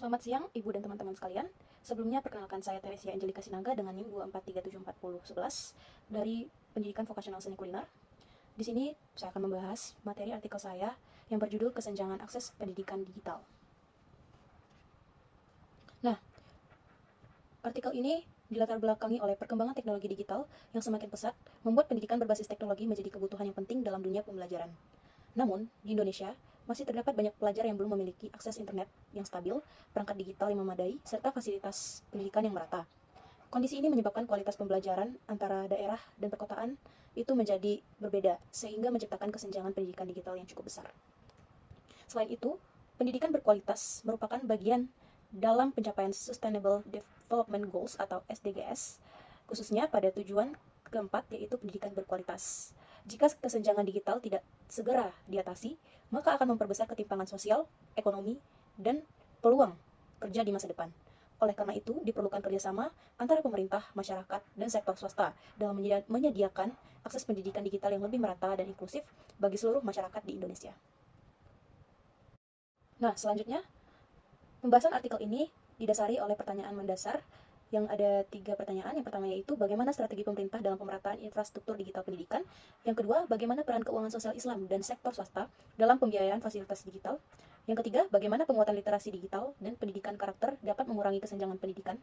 Selamat siang, Ibu dan teman-teman sekalian. Sebelumnya, perkenalkan saya Teresia Angelika Sinaga dengan NIM 243741011 dari Pendidikan Vokasional Seni Kuliner. Di sini, saya akan membahas materi artikel saya yang berjudul Kesenjangan Akses Pendidikan Digital. Nah, artikel ini dilatar belakangi oleh perkembangan teknologi digital yang semakin pesat, membuat pendidikan berbasis teknologi menjadi kebutuhan yang penting dalam dunia pembelajaran. Namun, di Indonesia, masih terdapat banyak pelajar yang belum memiliki akses internet yang stabil, perangkat digital yang memadai, serta fasilitas pendidikan yang merata. Kondisi ini menyebabkan kualitas pembelajaran antara daerah dan perkotaan itu menjadi berbeda, sehingga menciptakan kesenjangan pendidikan digital yang cukup besar. Selain itu, pendidikan berkualitas merupakan bagian dalam pencapaian Sustainable Development Goals atau SDGs, khususnya pada tujuan keempat, yaitu pendidikan berkualitas. Jika kesenjangan digital tidak segera diatasi, maka akan memperbesar ketimpangan sosial, ekonomi, dan peluang kerja di masa depan. Oleh karena itu, diperlukan kerjasama antara pemerintah, masyarakat, dan sektor swasta dalam menyediakan akses pendidikan digital yang lebih merata dan inklusif bagi seluruh masyarakat di Indonesia. Nah, selanjutnya, pembahasan artikel ini didasari oleh pertanyaan mendasar yang ada 3 pertanyaan. Yang pertama yaitu bagaimana strategi pemerintah dalam pemerataan infrastruktur digital pendidikan. Yang kedua, bagaimana peran keuangan sosial Islam dan sektor swasta dalam pembiayaan fasilitas digital. Yang ketiga, bagaimana penguatan literasi digital dan pendidikan karakter dapat mengurangi kesenjangan pendidikan.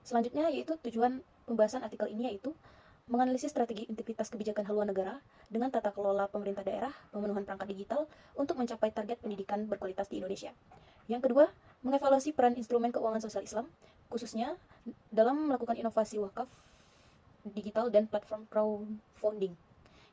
Selanjutnya yaitu tujuan pembahasan artikel ini yaitu menganalisis strategi integritas kebijakan haluan negara dengan tata kelola pemerintah daerah, pemenuhan perangkat digital untuk mencapai target pendidikan berkualitas di Indonesia. Yang kedua, mengevaluasi peran instrumen keuangan sosial Islam, khususnya dalam melakukan inovasi wakaf digital dan platform crowdfunding.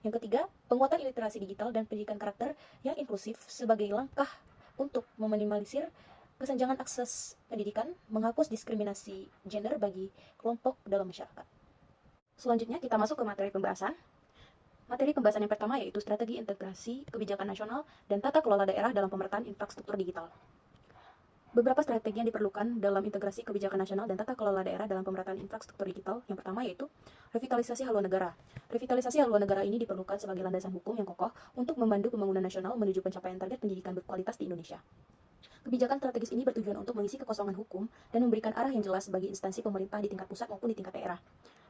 Yang ketiga, penguatan literasi digital dan pendidikan karakter yang inklusif sebagai langkah untuk meminimalisir kesenjangan akses pendidikan, menghapus diskriminasi gender bagi kelompok dalam masyarakat. Selanjutnya kita masuk ke materi pembahasan. Materi pembahasan yang pertama yaitu strategi integrasi kebijakan nasional dan tata kelola daerah dalam pemerataan infrastruktur digital. Beberapa strategi yang diperlukan dalam integrasi kebijakan nasional dan tata kelola daerah dalam pemerataan infrastruktur digital. Yang pertama yaitu revitalisasi haluan negara. Revitalisasi haluan negara ini diperlukan sebagai landasan hukum yang kokoh untuk memandu pembangunan nasional menuju pencapaian target pendidikan berkualitas di Indonesia. Kebijakan strategis ini bertujuan untuk mengisi kekosongan hukum dan memberikan arah yang jelas bagi instansi pemerintah di tingkat pusat maupun di tingkat daerah.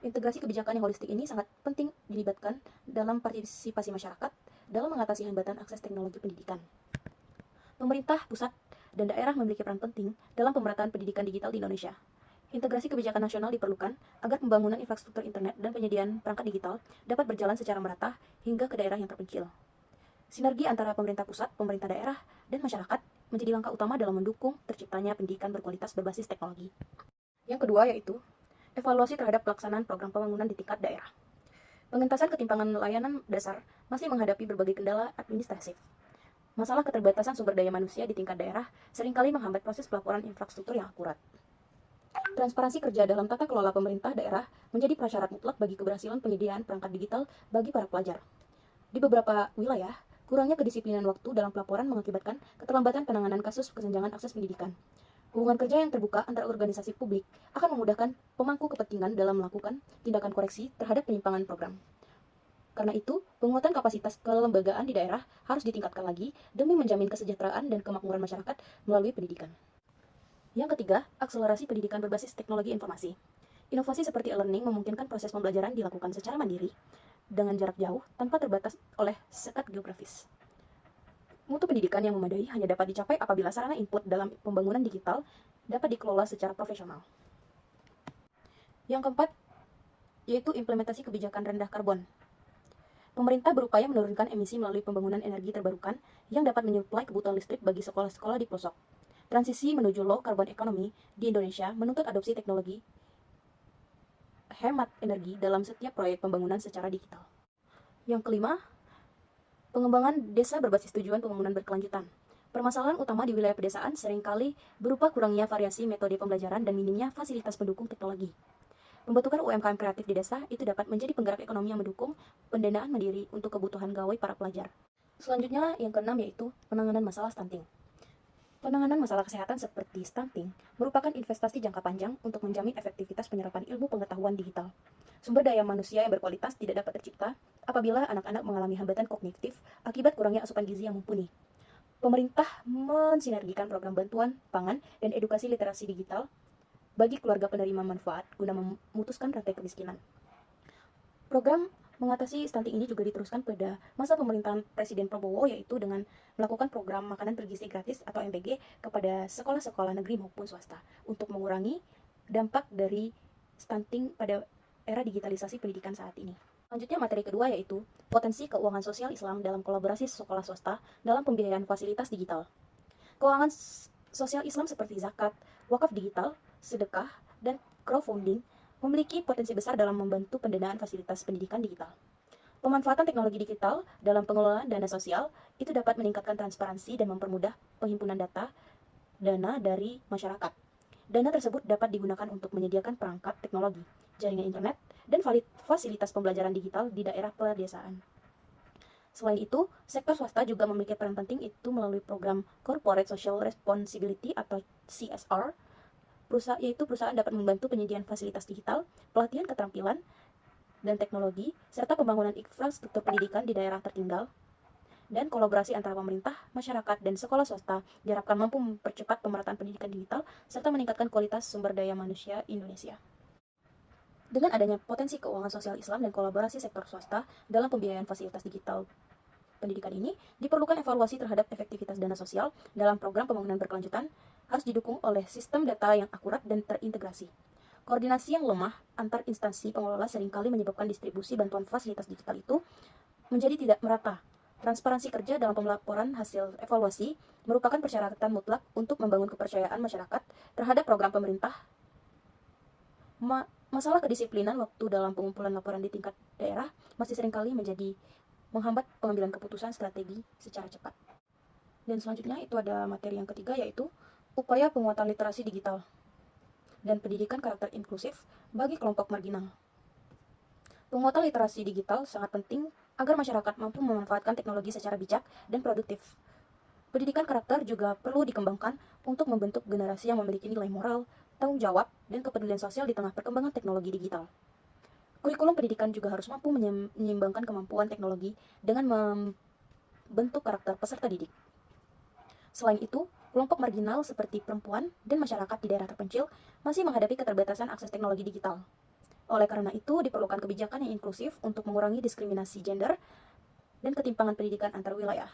Integrasi kebijakan yang holistik ini sangat penting dilibatkan dalam partisipasi masyarakat dalam mengatasi hambatan akses teknologi pendidikan. Pemerintah pusat dan daerah memiliki peran penting dalam pemerataan pendidikan digital di Indonesia. Integrasi kebijakan nasional diperlukan agar pembangunan infrastruktur internet dan penyediaan perangkat digital dapat berjalan secara merata hingga ke daerah yang terpencil. Sinergi antara pemerintah pusat, pemerintah daerah, dan masyarakat menjadi langkah utama dalam mendukung terciptanya pendidikan berkualitas berbasis teknologi. Yang kedua yaitu evaluasi terhadap pelaksanaan program pembangunan di tingkat daerah. Pengentasan ketimpangan layanan dasar masih menghadapi berbagai kendala administratif. Masalah keterbatasan sumber daya manusia di tingkat daerah seringkali menghambat proses pelaporan infrastruktur yang akurat. Transparansi kerja dalam tata kelola pemerintah daerah menjadi prasyarat mutlak bagi keberhasilan penyediaan perangkat digital bagi para pelajar. Di beberapa wilayah, kurangnya kedisiplinan waktu dalam pelaporan mengakibatkan keterlambatan penanganan kasus kesenjangan akses pendidikan. Hubungan kerja yang terbuka antara organisasi publik akan memudahkan pemangku kepentingan dalam melakukan tindakan koreksi terhadap penyimpangan program. Karena itu, penguatan kapasitas kelembagaan di daerah harus ditingkatkan lagi demi menjamin kesejahteraan dan kemakmuran masyarakat melalui pendidikan. Yang ketiga, akselerasi pendidikan berbasis teknologi informasi. Inovasi seperti e-learning memungkinkan proses pembelajaran dilakukan secara mandiri dengan jarak jauh tanpa terbatas oleh sekat geografis. Mutu pendidikan yang memadai hanya dapat dicapai apabila sarana input dalam pembangunan digital dapat dikelola secara profesional. Yang keempat, yaitu implementasi kebijakan rendah karbon. Pemerintah berupaya menurunkan emisi melalui pembangunan energi terbarukan yang dapat menyuplai kebutuhan listrik bagi sekolah-sekolah di pelosok. Transisi menuju low carbon economy di Indonesia menuntut adopsi teknologi hemat energi dalam setiap proyek pembangunan secara digital. Yang kelima, pengembangan desa berbasis tujuan pembangunan berkelanjutan. Permasalahan utama di wilayah pedesaan seringkali berupa kurangnya variasi metode pembelajaran dan minimnya fasilitas pendukung teknologi. Pembentukan UMKM kreatif di desa itu dapat menjadi penggerak ekonomi yang mendukung pendanaan mandiri untuk kebutuhan gawai para pelajar. Selanjutnya, yang keenam yaitu penanganan masalah stunting. Penanganan masalah kesehatan seperti stunting merupakan investasi jangka panjang untuk menjamin efektivitas penyerapan ilmu pengetahuan digital. Sumber daya manusia yang berkualitas tidak dapat tercipta apabila anak-anak mengalami hambatan kognitif akibat kurangnya asupan gizi yang mumpuni. Pemerintah mensinergikan program bantuan pangan dan edukasi literasi digital bagi keluarga penerima manfaat guna memutuskan rantai kemiskinan. Program mengatasi stunting ini juga diteruskan pada masa pemerintahan Presiden Prabowo, yaitu dengan melakukan program makanan bergizi gratis atau MBG kepada sekolah-sekolah negeri maupun swasta untuk mengurangi dampak dari stunting pada era digitalisasi pendidikan saat ini. Selanjutnya materi kedua yaitu potensi keuangan sosial Islam dalam kolaborasi sekolah swasta dalam pembiayaan fasilitas digital. Keuangan sosial Islam seperti zakat, wakaf digital, sedekah, dan crowdfunding memiliki potensi besar dalam membantu pendanaan fasilitas pendidikan digital. Pemanfaatan teknologi digital dalam pengelolaan dana sosial itu dapat meningkatkan transparansi dan mempermudah penghimpunan dana dari masyarakat. Dana tersebut dapat digunakan untuk menyediakan perangkat teknologi, jaringan internet, dan fasilitas pembelajaran digital di daerah pedesaan. Selain itu, sektor swasta juga memiliki peran penting itu melalui program Corporate Social Responsibility atau CSR, yaitu perusahaan dapat membantu penyediaan fasilitas digital, pelatihan keterampilan dan teknologi, serta pembangunan infrastruktur pendidikan di daerah tertinggal, dan kolaborasi antara pemerintah, masyarakat, dan sekolah swasta diharapkan mampu mempercepat pemerataan pendidikan digital serta meningkatkan kualitas sumber daya manusia Indonesia. Dengan adanya potensi keuangan sosial Islam dan kolaborasi sektor swasta dalam pembiayaan fasilitas digital pendidikan ini, diperlukan evaluasi terhadap efektivitas dana sosial dalam program pembangunan berkelanjutan harus didukung oleh sistem data yang akurat dan terintegrasi. Koordinasi yang lemah antar instansi pengelola seringkali menyebabkan distribusi bantuan fasilitas digital itu menjadi tidak merata. Transparansi kerja dalam pelaporan hasil evaluasi merupakan persyaratan mutlak untuk membangun kepercayaan masyarakat terhadap program pemerintah. Masalah kedisiplinan waktu dalam pengumpulan laporan di tingkat daerah masih seringkali menjadi menghambat pengambilan keputusan strategi secara cepat. Dan selanjutnya itu ada materi yang ketiga yaitu upaya penguatan literasi digital dan pendidikan karakter inklusif bagi kelompok marginal. Penguatan literasi digital sangat penting agar masyarakat mampu memanfaatkan teknologi secara bijak dan produktif. Pendidikan karakter juga perlu dikembangkan untuk membentuk generasi yang memiliki nilai moral, tanggung jawab, dan kepedulian sosial di tengah perkembangan teknologi digital. Kurikulum pendidikan juga harus mampu menyeimbangkan kemampuan teknologi dengan membentuk karakter peserta didik. Selain itu, kelompok marginal seperti perempuan dan masyarakat di daerah terpencil masih menghadapi keterbatasan akses teknologi digital. Oleh karena itu, diperlukan kebijakan yang inklusif untuk mengurangi diskriminasi gender dan ketimpangan pendidikan antar wilayah.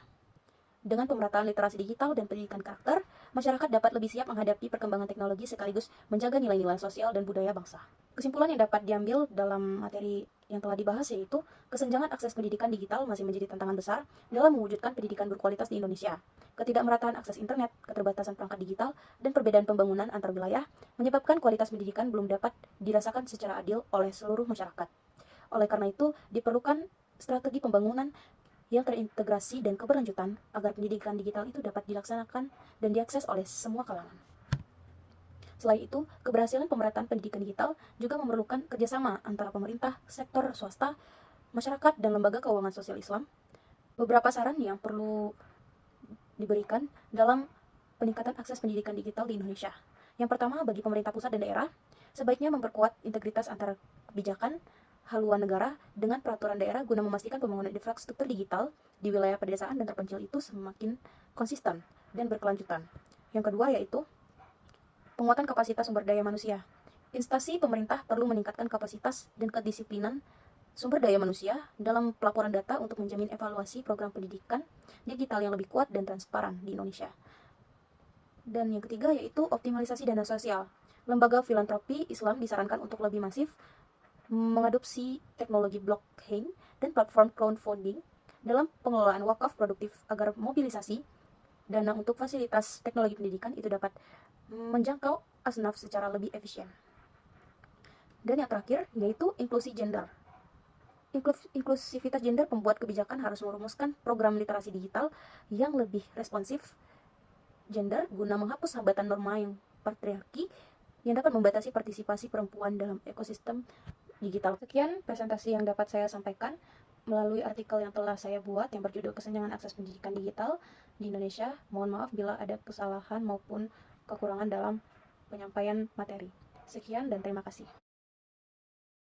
Dengan pemerataan literasi digital dan pendidikan karakter, masyarakat dapat lebih siap menghadapi perkembangan teknologi sekaligus menjaga nilai-nilai sosial dan budaya bangsa. Kesimpulan yang dapat diambil dalam materi yang telah dibahas yaitu kesenjangan akses pendidikan digital masih menjadi tantangan besar dalam mewujudkan pendidikan berkualitas di Indonesia. Ketidakmerataan akses internet, keterbatasan perangkat digital, dan perbedaan pembangunan antar wilayah menyebabkan kualitas pendidikan belum dapat dirasakan secara adil oleh seluruh masyarakat. Oleh karena itu, diperlukan strategi pembangunan yang terintegrasi dan keberlanjutan agar pendidikan digital itu dapat dilaksanakan dan diakses oleh semua kalangan. Selain itu, keberhasilan pemerataan pendidikan digital juga memerlukan kerjasama antara pemerintah, sektor swasta, masyarakat, dan lembaga keuangan sosial Islam. Beberapa saran yang perlu diberikan dalam peningkatan akses pendidikan digital di Indonesia. Yang pertama, bagi pemerintah pusat dan daerah, sebaiknya memperkuat integritas antara kebijakan haluan negara dengan peraturan daerah guna memastikan pembangunan infrastruktur digital di wilayah pedesaan dan terpencil itu semakin konsisten dan berkelanjutan. Yang kedua yaitu penguatan kapasitas sumber daya manusia. Instansi pemerintah perlu meningkatkan kapasitas dan kedisiplinan sumber daya manusia dalam pelaporan data untuk menjamin evaluasi program pendidikan digital yang lebih kuat dan transparan di Indonesia. Dan yang ketiga yaitu optimalisasi dana sosial. Lembaga filantropi Islam disarankan untuk lebih masif mengadopsi teknologi blockchain dan platform crowdfunding dalam pengelolaan wakaf produktif agar mobilisasi dana untuk fasilitas teknologi pendidikan itu dapat menjangkau asnaf secara lebih efisien. Dan yang terakhir yaitu inklusi gender. Inklusivitas gender pembuat kebijakan harus merumuskan program literasi digital yang lebih responsif gender guna menghapus hambatan norma yang patriarki yang dapat membatasi partisipasi perempuan dalam ekosistem digital. Sekian presentasi yang dapat saya sampaikan melalui artikel yang telah saya buat yang berjudul Kesenjangan Akses Pendidikan Digital di Indonesia. Mohon maaf bila ada kesalahan maupun kekurangan dalam penyampaian materi. Sekian dan terima kasih.